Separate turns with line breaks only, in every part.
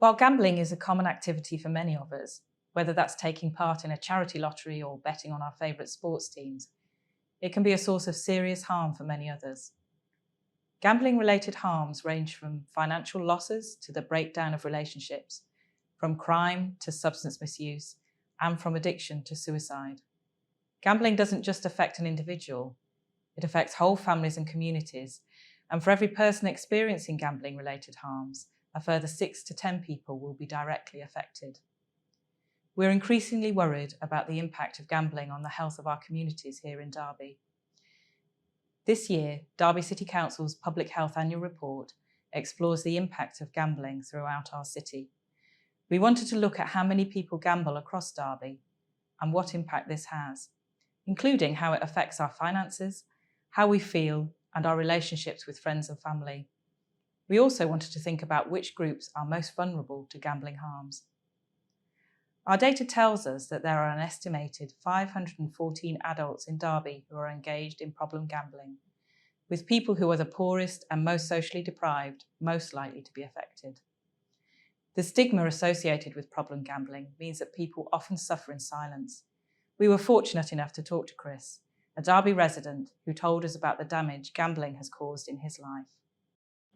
While gambling is a common activity for many of us, whether that's taking part in a charity lottery or betting on our favourite sports teams, it can be a source of serious harm for many others. Gambling-related harms range from financial losses to the breakdown of relationships, from crime to substance misuse, and from addiction to suicide. Gambling doesn't just affect an individual, it affects whole families and communities, and for every person experiencing gambling-related harms, a further 6 to 10 people will be directly affected. We're increasingly worried about the impact of gambling on the health of our communities here in Derby. This year, Derby City Council's Public Health Annual Report explores the impact of gambling throughout our city. We wanted to look at how many people gamble across Derby and what impact this has, including how it affects our finances, how we feel, and our relationships with friends and family. We also wanted to think about which groups are most vulnerable to gambling harms. Our data tells us that there are an estimated 514 adults in Derby who are engaged in problem gambling, with people who are the poorest and most socially deprived most likely to be affected. The stigma associated with problem gambling means that people often suffer in silence. We were fortunate enough to talk to Chris, a Derby resident who told us about the damage gambling has caused in his life.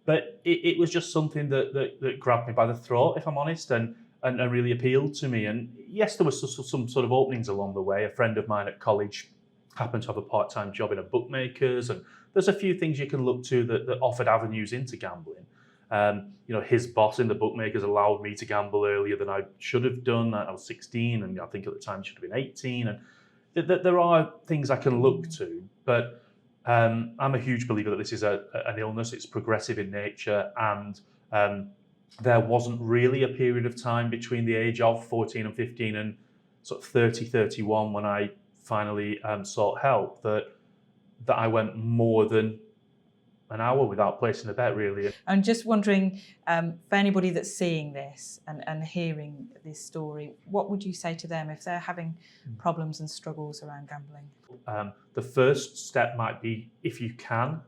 But it was just something that grabbed me by the throat, if I'm honest, and really appealed to me. And yes, there was some sort of openings along the way. A friend of mine at college happened to have a part-time job in a bookmaker's, and there's a few things you can look to that offered avenues into gambling. His boss in the bookmakers allowed me to gamble earlier than I should have done. I was 16, and I think at the time it should have been 18. And there are things I can look to, but I'm a huge believer that this is an illness. It's progressive in nature, and there wasn't really a period of time between the age of 14 and 15 and sort of 30, 31 when I finally sought help that I went more than an hour without placing a bet, really.
I'm just wondering, for anybody that's seeing this and hearing this story, what would you say to them if they're having problems and struggles around gambling?
The first step might be, if you can,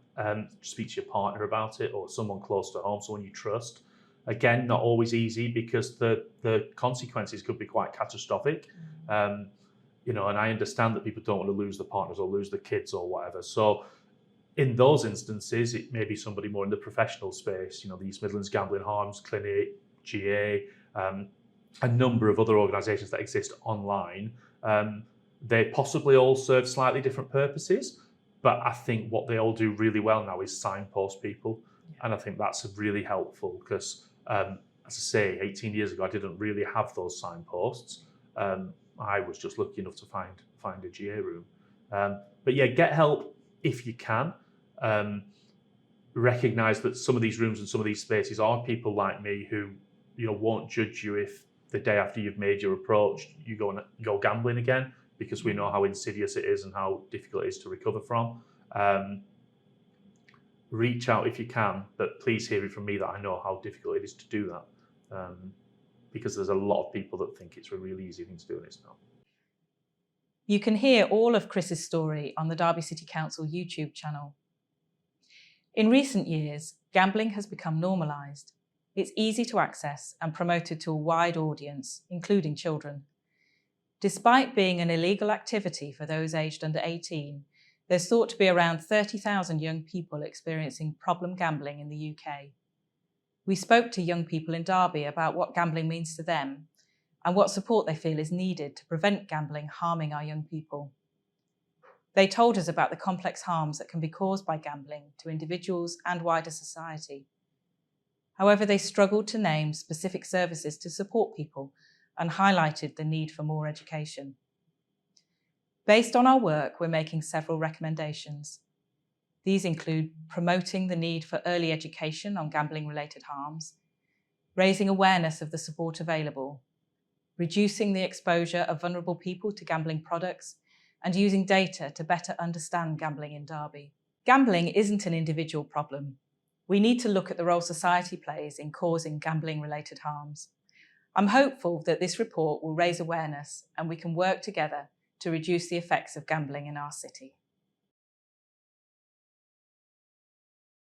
speak to your partner about it or someone close to home, someone you trust. Again, not always easy because the consequences could be quite catastrophic. And I understand that people don't want to lose their partners or lose their kids or whatever. So in those instances, it may be somebody more in the professional space, the East Midlands Gambling Harms Clinic, GA, a number of other organisations that exist online. They possibly all serve slightly different purposes, but I think what they all do really well now is signpost people. Yeah. And I think that's really helpful because, as I say, 18 years ago, I didn't really have those signposts. I was just lucky enough to find a GA room. But yeah, get help if you can. Recognise that some of these rooms and some of these spaces are people like me who, won't judge you if the day after you've made your approach, you go gambling again, because we know how insidious it is and how difficult it is to recover from. Reach out if you can, but please hear it from me that I know how difficult it is to do that, because there's a lot of people that think it's a really easy thing to do and it's not.
You can hear all of Chris's story on the Derby City Council YouTube channel. In recent years, gambling has become normalised. It's easy to access and promoted to a wide audience, including children. Despite being an illegal activity for those aged under 18, there's thought to be around 30,000 young people experiencing problem gambling in the UK. We spoke to young people in Derby about what gambling means to them and what support they feel is needed to prevent gambling harming our young people. They told us about the complex harms that can be caused by gambling to individuals and wider society. However, they struggled to name specific services to support people and highlighted the need for more education. Based on our work, we're making several recommendations. These include promoting the need for early education on gambling-related harms, raising awareness of the support available, reducing the exposure of vulnerable people to gambling products, and using data to better understand gambling in Derby. Gambling isn't an individual problem. We need to look at the role society plays in causing gambling-related harms. I'm hopeful that this report will raise awareness and we can work together to reduce the effects of gambling in our city.